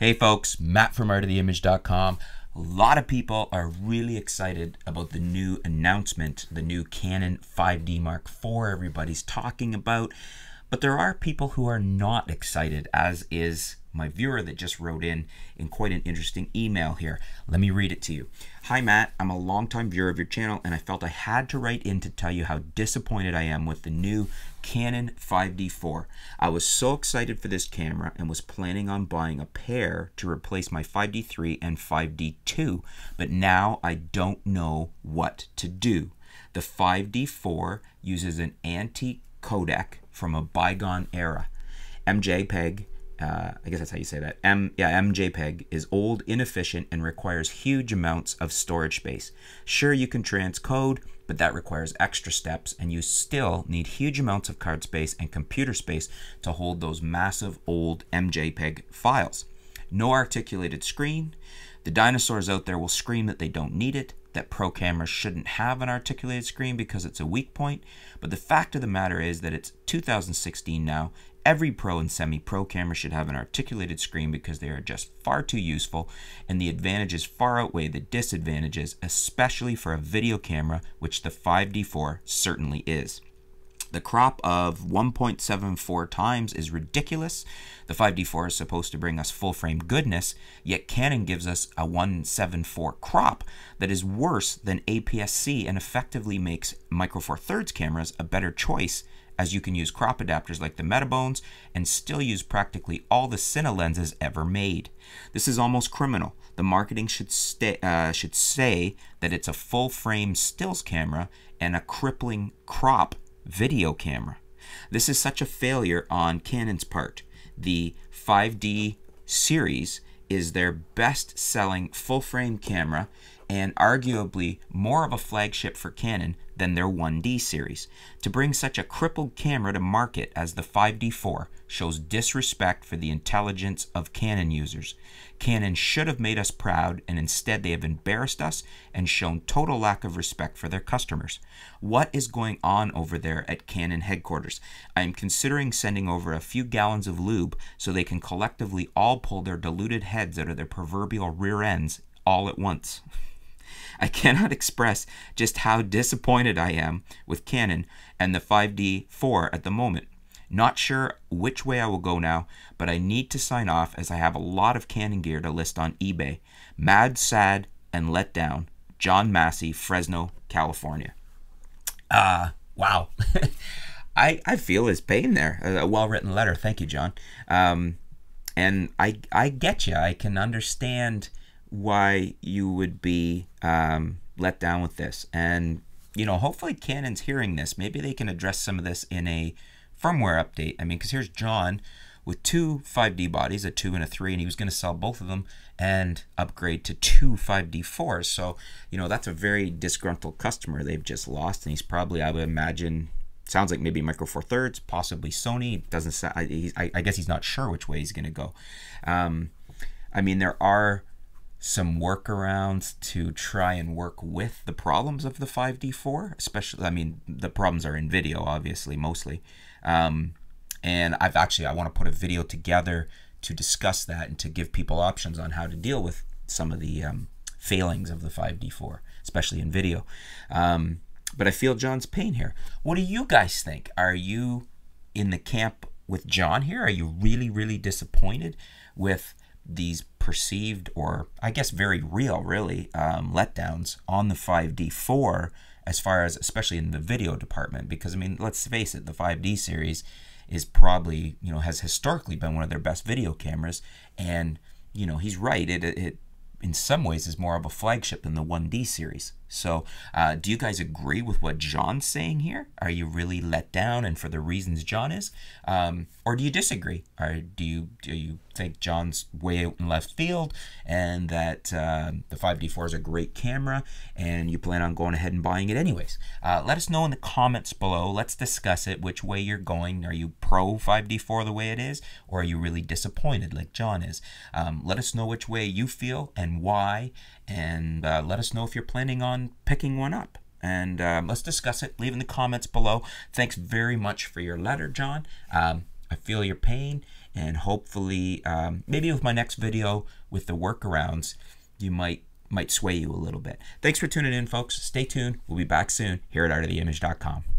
Hey folks, Matt from artoftheimage.com. A lot of people are really excited about the new announcement, the new Canon 5D Mark IV everybody's talking about. But there are people who are not excited, as is my viewer that just wrote in quite an interesting email here. Let me read it to you. Hi Matt, I'm a longtime viewer of your channel and I felt I had to write in to tell you how disappointed I am with the new Canon 5D IV. I was so excited for this camera and was planning on buying a pair to replace my 5D III and 5D II, but now I don't know what to do. The 5D IV uses an antique codec from a bygone era. MJPEG, I guess that's how you say that. MJPEG is old, inefficient, and requires huge amounts of storage space. Sure, you can transcode, but that requires extra steps, and you still need huge amounts of card space and computer space to hold those massive old MJPEG files. No articulated screen. The dinosaurs out there will scream that they don't need it, that pro cameras shouldn't have an articulated screen because it's a weak point, but the fact of the matter is that it's 2016 now. Every pro and semi-pro camera should have an articulated screen because they are just far too useful, and the advantages far outweigh the disadvantages, especially for a video camera, which the 5D IV certainly is. The crop of 1.74 times is ridiculous. The 5D IV is supposed to bring us full-frame goodness, yet Canon gives us a 1.74 crop that is worse than APS-C and effectively makes Micro Four Thirds cameras a better choice, as you can use crop adapters like the Metabones and still use practically all the Cine lenses ever made. This is almost criminal. The marketing should say that it's a full-frame stills camera and a crippling crop video camera. This is such a failure on Canon's part. The 5D series is their best-selling full-frame camera and arguably more of a flagship for Canon than their 1D series. To bring such a crippled camera to market as the 5D IV shows disrespect for the intelligence of Canon users. Canon should have made us proud, and instead they have embarrassed us and shown total lack of respect for their customers. What is going on over there at Canon headquarters? I am considering sending over a few gallons of lube so they can collectively all pull their diluted heads out of their proverbial rear ends all at once. I cannot express just how disappointed I am with Canon and the 5D IV at the moment. Not sure which way I will go now, but I need to sign off as I have a lot of Canon gear to list on eBay. Mad, sad, and let down. John Massey, Fresno, California. Wow. I feel his pain there. A well-written letter. Thank you, John. And I get you. I can understand why you would be let down with this, and you know, hopefully Canon's hearing this. Maybe they can address some of this in a firmware update. I mean, because here's John with two 5D bodies, a 2 and a 3, and he was going to sell both of them and upgrade to two 5D IVs. So you know, that's a very disgruntled customer they've just lost, and he's probably, I would imagine, sounds like maybe Micro Four Thirds, possibly Sony. Doesn't sound, I guess he's not sure which way he's going to go. I mean, there are some workarounds to try and work with the problems of the 5D IV, especially, I mean, the problems are in video, obviously, mostly. And I want to put a video together to discuss that and to give people options on how to deal with some of the failings of the 5D IV, especially in video. But I feel John's pain here. What do you guys think? Are you in the camp with John here? Are you really, really disappointed with these perceived, or I guess very real, really, letdowns on the 5D IV, as far as, especially in the video department? Because I mean, let's face it, the 5D series is probably, you know, has historically been one of their best video cameras, and you know, he's right, it in some ways is more of a flagship than the 1D series. So do you guys agree with what John's saying here? Are you really let down, and for the reasons John is? Or do you disagree? Or do you think John's way out in left field, and that the 5D IV is a great camera and you plan on going ahead and buying it anyways? Let us know in the comments below. Let's discuss it, which way you're going. Are you pro 5D IV the way it is, or are you really disappointed like John is? Let us know which way you feel and why, and let us know if you're planning on picking one up. And let's discuss it. Leave in the comments below. Thanks very much for your letter, John. I feel your pain, and hopefully maybe with my next video with the workarounds, you might sway you a little bit. Thanks for tuning in, folks. Stay tuned. We'll be back soon here at artoftheimage.com.